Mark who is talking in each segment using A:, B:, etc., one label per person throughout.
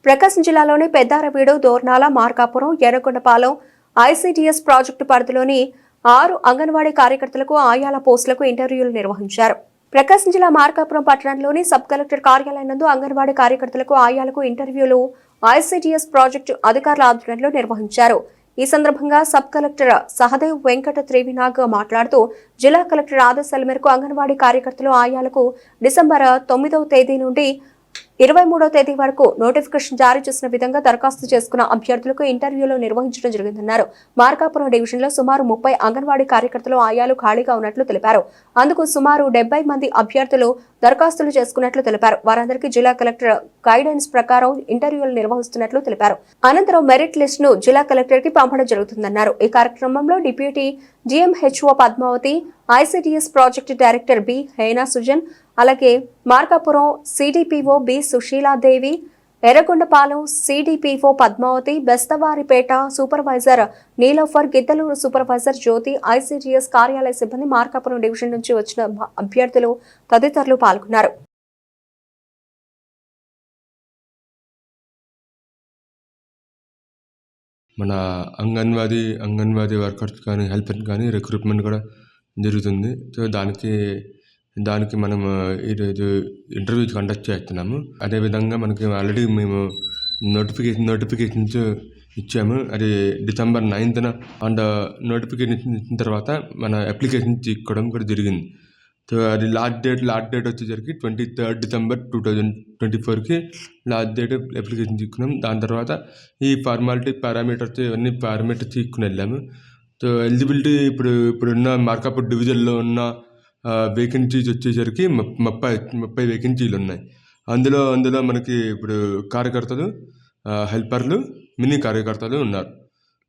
A: ప్రకాశం జిల్లాలోని Peddaraveedu, Dornala, Markapuram, Yerragondapalem ICDS project పరిధిలోని 6 అంగన్వాడీ కార్యకర్తలకు ఆయాల పోస్టులకు ఇంటర్వ్యూలు నిర్వహించారు. ప్రకాశం జిల్లా మార్కాపురం పట్టణంలోని సబ్ కలెక్టర్ కార్యాలయం నందు అంగన్వాడీ కార్యకర్తలకు ఆయాలకు ఇంటర్వ్యూలు ఐసీడీఎస్ ప్రాజెక్టు అధికారుల ఆధ్వర్యంలో నిర్వహించారు. ఈ సందర్భంగా సబ్ కలెక్టర్ సహదేవ్ వెంకట త్రివినాగ్ మాట్లాడుతూ జిల్లా కలెక్టర్ ఆదేశాల మేరకు అంగన్వాడీ కార్యకర్తలు ఆయాలకు డిసెంబర్ 9వ తేదీ నుండి 23వ తేదీ వరకు నోటిఫికేషన్ జారీ చేసిన విధంగా దరఖాస్తు చేసుకున్న అభ్యర్థులకు ఇంటర్వ్యూలు నిర్వహించడం జరిగిందన్నారు. మార్కాపురం డివిజన్లో సుమారు 30 అంగన్వాడీ కార్యకర్తలు ఆయాలు ఖాళీగా ఉన్నట్లు తెలిపారు. అందుకు సుమారు 70 మంది అభ్యర్థులు దరఖాస్తులు చేసుకున్నట్లు తెలిపారు. వారందరికీ జిల్లా కలెక్టర్ గైడెన్స్ ప్రకారం ఇంటర్వ్యూలు నిర్వహిస్తున్నట్లు తెలిపారు. అనంతరం మెరిట్ లిస్ట్ ను జిల్లా కలెక్టర్ కి పంపడం జరుగుతుందన్నారు. ఈ కార్యక్రమంలో deputy GMHO Padmavathi, ICDS project director B Hena Sujan, అలాగే Markapuram CDPO B Sushiladevi, Yerragondapalem CDPO Padmavathi, Bestavaripeta supervisor Nilofar, Giddalur supervisor Jyothi, ICDS కార్యాలయ సిబ్బంది, మార్కాపురం డివిజన్ నుంచి వచ్చిన అభ్యర్థులు తదితరులు పాల్గొన్నారు.
B: మన అంగన్వాడీ వర్కర్స్ కానీ హెల్పర్ కానీ రిక్రూట్మెంట్ కూడా జరుగుతుంది. సో దానికి మనం ఈరోజు ఇంటర్వ్యూ కండక్ట్ చేస్తున్నాము. అదేవిధంగా మనకి ఆల్రెడీ మేము నోటిఫికేషన్స్ ఇచ్చాము. అది డిసెంబర్ 9న అండ్ నోటిఫికేషన్ ఇచ్చిన తర్వాత మన అప్లికేషన్ తీసుకోవడం కూడా జరిగింది. సో అది లాస్ట్ డేట్ వచ్చేసరికి 23rd December 2024కి లాస్ట్ డేట్ అప్లికేషన్ తీసుకున్నాం. దాని తర్వాత ఈ పారామీటర్స్ ఇవన్నీ తీసుకుని వెళ్ళాము. సో ఎలిజిబిలిటీ ఇప్పుడున్న మార్కాపురం డివిజన్లో ఉన్న వేకెన్సీస్ వచ్చేసరికి 30 వేకెన్సీలు ఉన్నాయి. అందులో మనకి ఇప్పుడు కార్యకర్తలు, హెల్పర్లు, మినీ కార్యకర్తలు ఉన్నారు.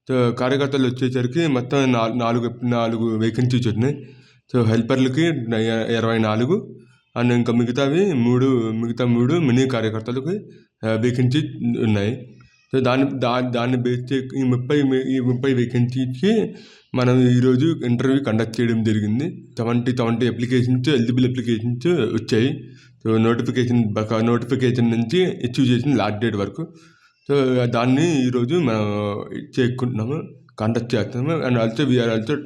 B: సో కార్యకర్తలు వచ్చేసరికి మొత్తం 4 వేకెన్సీస్ ఉన్నాయి. సో హెల్పర్లకి 24 అండ్ ఇంకా మిగతా 3 మినీ కార్యకర్తలకి వేకెన్సీ ఉన్నాయి. సో దాన్ని బేస్ ఈ 30 వేకెన్సీకి మనం ఈరోజు ఇంటర్వ్యూ కండక్ట్ చేయడం జరిగింది. 70 అప్లికేషన్స్, ఎలిజిబుల్ అప్లికేషన్స్ వచ్చాయి. సో నోటిఫికేషన్ నుంచి ఇష్యూ చేసిన లాస్ట్ డేట్ వరకు. సో దాన్ని ఈరోజు మనం చేసుకుంటున్నాము, కండక్ట్ చేస్తున్నాము. And also we are also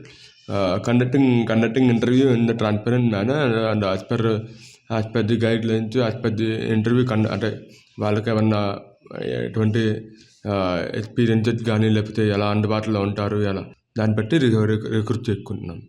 B: conducting interview in the transparent manner and as per the guidelines, as per the interview అంటే వాళ్ళకి ఏమన్నా ఎటువంటి ఎక్స్పీరియన్సెస్ కానీ లేకపోతే ఎలా అందుబాటులో ఉంటారు, ఎలా దాన్ని బట్టి రిక్రూట్ చేసుకుంటున్నాం.